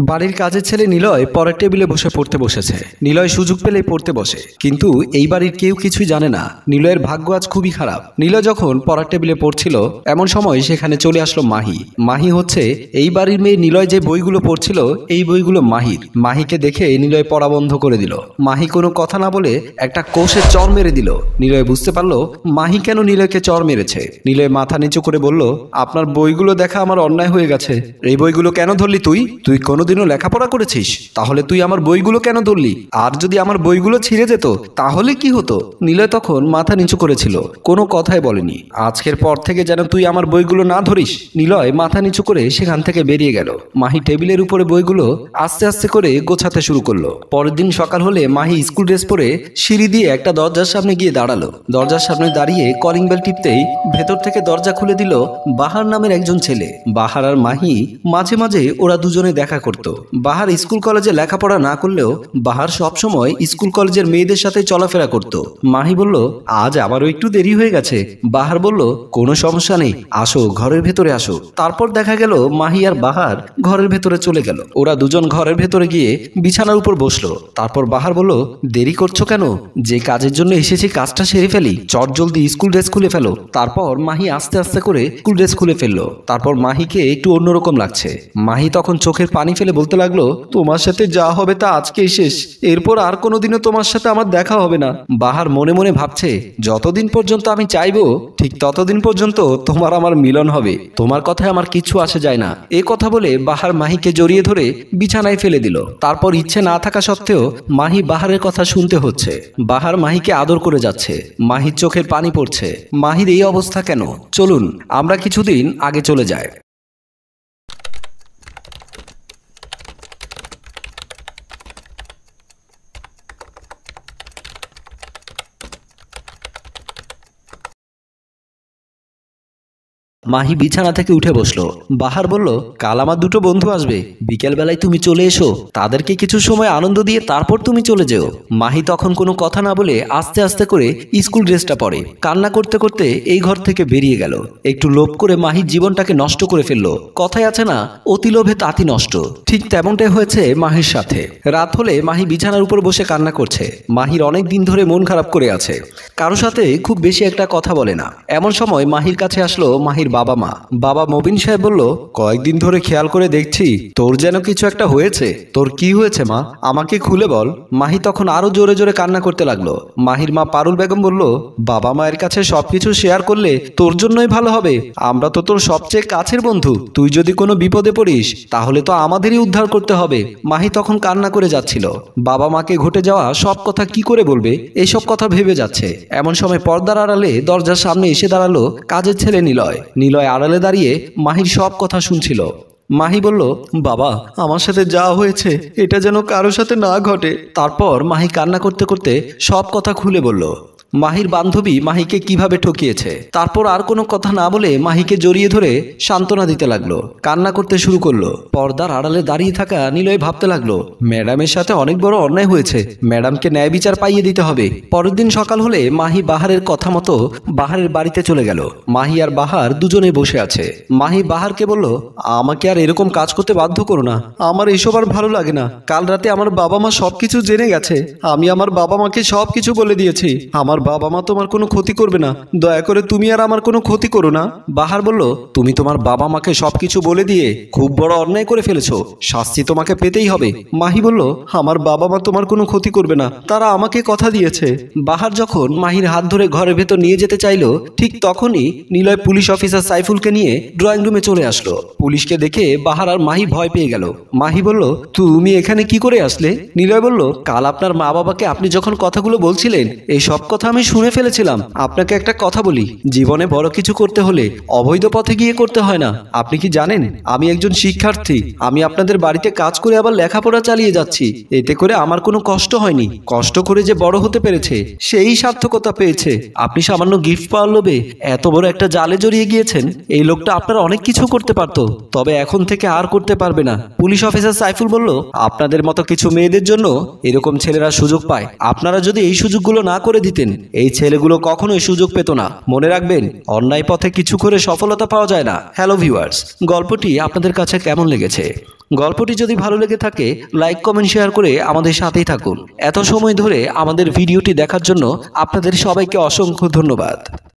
বাড়ির কাজের ছেলে নিলয় পরের টেবিলে বসে পড়তে বসেছে। নিলয় সুযোগ পেলেই পড়তে বসে, কিন্তু এই বাড়ির কেউ কিছুই জানে না নিলয়ের ভাগ্য আজ খুবই খারাপ। নিলয় যখন পড়ার টেবিলে পড়ছিল এমন সময় সেখানে চলে আসলো মাহি। মাহি হচ্ছে এই বাড়ির মেয়ে। নিলয় যে বইগুলো পড়ছিল এই বইগুলো মাহির। মাহিকে দেখে নিলয় পড়া বন্ধ করে দিল। মাহি কোনো কথা না বলে একটা কোষে চর মেরে দিল। নিলয় বুঝতে পারলো মাহি কেন নিলয়কে চর মেরেছে। নিলয় মাথা নিচু করে বলল, আপনার বইগুলো দেখা আমার অন্যায় হয়ে গেছে। এই বইগুলো কেন ধরলি তুই? তুই কোনোদিনও লেখাপড়া করেছিস? তাহলে তুই আমার বইগুলো কেন ধরলি? আর যদি আমার বইগুলো ছিঁড়ে যেত তাহলে কি হতো? নিলয় তখন মাথা নিচু করেছিল, কোনো কথাই বলেনি। আজকের পর থেকে যেন তুই আমার বইগুলো না ধরিস। নিলয় মাথা নিচু করে সেখান থেকে বেরিয়ে গেল। মাহি টেবিলের উপরে বইগুলো আস্তে আস্তে করে গোছাতে শুরু করলো। পরের দিন সকাল হলে মাহি স্কুল ড্রেস পরে সিঁড়ি দিয়ে একটা দরজার সামনে গিয়ে দাঁড়ালো। দরজার সামনে দাঁড়িয়ে কলিং বেল টিপতেই ভেতর থেকে দরজা খুলে দিল বাহার নামের একজন ছেলে। বাহার আর মাহি মাঝে মাঝে ওরা দুজনে দেখা করত। বাহার স্কুল কলেজে লেখাপড়া না করলেও বাহার সবসময় স্কুল কলেজের মেয়েদের সাথে চলাফেরা করত। মাহি বলল, আজ আবারও একটু দেরি হয়ে গেছে। বাহার বলল, কোনো সমস্যা নেই, আসো ঘরের ভেতরে আসো। তারপর দেখা গেল মাহি আর বাহার ঘরের ভেতরে চলে গেল। ওরা দুজন ঘরের ভেতরে গিয়ে বিছানার উপর বসলো। তারপর বাহার বলল, দেরি করছো কেন? যে কাজের জন্য এসেছি কাজটা সেরে ফেলি, চট জলদি স্কুল ড্রেস খুলে ফেলো। তারপর মাহি আস্তে আস্তে করে স্কুল ড্রেস খুলে ফেললো। তারপর মাহিকে একটু অন্যরকম লাগছে। মাহি তখন চোখের পানি ফেলে বলতে লাগলো, তোমার সাথে যা হবে তা আজকেই শেষ, এরপর আর কোনোদিনও তোমার সাথে আমার দেখা হবে না। বাহার মনে মনে ভাবছে, যতদিন পর্যন্ত আমি চাইবো ঠিক ততদিন পর্যন্ত তোমার আমার মিলন হবে, তোমার কথায় আমার কিছু আসে যায় না। এ কথা বলে বাহার মাহিকে জড়িয়ে ধরে বিছানায় ফেলে দিল। তারপর ইচ্ছে না থাকা সত্ত্বেও মাহি বাহারের কথা শুনতে হচ্ছে। বাহার মাহিকে আদর করে যাচ্ছে। মাহির চোখের পানি পড়ছে। মাহির এই অবস্থা কেন? চলুন আমরা কিছুদিন আগে চলে যাই। মাহি বিছানা থেকে উঠে বসলো। বাহার বলল, কাল আমার দুটো বন্ধু আসবে, বিকেল বেলায় তুমি চলে এসো, তাদেরকে কিছু সময় আনন্দ দিয়ে তারপর তুমি চলে যেও। মাহি তখন কোনো কথা না বলে আস্তে আস্তে করে স্কুল ড্রেসটা পরে কান্না করতে করতে এই ঘর থেকে বেরিয়ে গেল। একটু লোভ করে মাহির জীবনটাকে নষ্ট করে ফেললো। কথায় আছে না, অতি লোভে তাঁতি নষ্ট। ঠিক তেমনটাই হয়েছে মাহির সাথে। রাত হলে মাহি বিছানার উপর বসে কান্না করছে। মাহির অনেক দিন ধরে মন খারাপ করে আছে, কারো সাথে খুব বেশি একটা কথা বলে না। এমন সময় মাহির কাছে আসলো মাহির বাবা মা। বাবা মবিন সাহেব বলল, কয়েকদিন ধরে খেয়াল করে দেখছি তোর যেন কিছু একটা হয়েছে। তোর কি হয়েছে মা? আমাকে খুলে বল। মাহি তখন আরো জোরে জোরে কান্না করতে লাগলো। মাহির মা পারুল বেগম বলল, বাবা মায়ের কাছে সবকিছু শেয়ার করলে তোর জন্যই ভালো হবে। আমরা তো তোর সবচেয়ে কাছের বন্ধু, তুই যদি কোনো বিপদে পড়িস তাহলে তো আমাদেরই উদ্ধার করতে হবে। মাহি তখন কান্না করে যাচ্ছিল। বাবা মাকে ঘটে যাওয়া সব কথা কি করে বলবে, এইসব কথা ভেবে যাচ্ছে। এমন সময় পর্দার আড়ালে দরজার সামনে এসে দাঁড়ালো কাজের ছেলে নিলয়। নিলয় আড়ালে দাঁড়িয়ে মাহির সব কথা শুনছিল। মাহি বলল, বাবা আমার সাথে যা হয়েছে এটা যেন কারোর সাথে না ঘটে। তারপর মাহি কান্না করতে করতে সব কথা খুলে বলল। মাহির বান্ধবী মাহিকে কিভাবে ঠকিয়েছে। তারপর আর কোনো কথা না বলে মাহিকে জড়িয়ে ধরে সান্ত্বনা দিতে লাগলো। কান্না করতে শুরু করলো। পর্দার আড়ালে দাঁড়িয়ে থাকা নিলয় ভাবতে লাগলো, ম্যাডামের সাথে অনেক বড় অন্যায় হয়েছে, ম্যাডামকে ন্যায় বিচার পাইয়ে দিতে হবে। পরের দিন সকাল হলে মাহি বাহারের কথা মতো বাহারের বাড়িতে চলে গেল। মাহি আর বাহার দুজনে বসে আছে। মাহি বাহারকে বলল, আমাকে আর এরকম কাজ করতে বাধ্য করো না, আমার এসব আর ভালো লাগে না। কাল রাতে আমার বাবা মা সবকিছু জেনে গেছে। আমি আমার বাবা মাকে সবকিছু বলে দিয়েছি। আমার বাবা মা তোমার কোনো ক্ষতি করবে না, দয়া করে তুমি আর আমার কোনো ক্ষতি করো না। বাহার বলল, তুমি তোমার বাবা মাকে সবকিছু বলে দিয়ে খুব বড় অন্যায় করে ফেলেছো, শাস্তি তোমাকে পেতেই হবে। মাহি বলল, আমার বাবা মা তোমার কোনো ক্ষতি করবে না, তারা আমাকে কথা দিয়েছে। বাহার যখন মাহির হাত ধরে ঘরের ভেতর নিয়ে যেতে চাইলো ঠিক তখনই নিলয় পুলিশ অফিসার সাইফুলকে নিয়ে ড্রয়িং রুমে চলে আসলো। পুলিশকে দেখে বাহার আর মাহি ভয় পেয়ে গেল। মাহি বলল, তুমি এখানে কি করে আসলে? নিলয় বলল, কাল আপনার মা বাবাকে আপনি যখন কথাগুলো বলছিলেন এই সব কথা আমি শুনে ফেলেছিলাম। আপনাকে একটা কথা বলি, জীবনে বড় কিছু করতে হলে অবৈধ পথে গিয়ে করতে হয় না। আপনি কি জানেন আমি একজন শিক্ষার্থী, আমি আপনাদের বাড়িতে কাজ করে আবার লেখাপড়া চালিয়ে যাচ্ছি। এতে করে আমার কোনো কষ্ট হয়নি, কষ্ট করে যে বড় হতে পেরেছে সেই সার্থকতা পেয়েছে। আপনি সামান্য গিফট পাওয়ার লোভে এত বড় একটা জালে জড়িয়ে গিয়েছেন। এই লোকটা আপনার অনেক কিছু করতে পারতো, তবে এখন থেকে আর করতে পারবে না। পুলিশ অফিসার সাইফুল বলল, আপনাদের মতো কিছু মেয়েদের জন্য এরকম ছেলেরা সুযোগ পায়, আপনারা যদি এই সুযোগগুলো না করে দিতেন এই ছেলেগুলো কখনোই সুযোগ পেত না। মনে রাখবেন, অন্যায় পথে কিছু করে সফলতা পাওয়া যায় না। হ্যালো ভিউয়ার্স, গল্পটি আপনাদের কাছে কেমন লেগেছে? গল্পটি যদি ভালো লেগে থাকে লাইক কমেন্ট শেয়ার করে আমাদের সাথেই থাকুন। এত সময় ধরে আমাদের ভিডিওটি দেখার জন্য আপনাদের সবাইকে অসংখ্য ধন্যবাদ।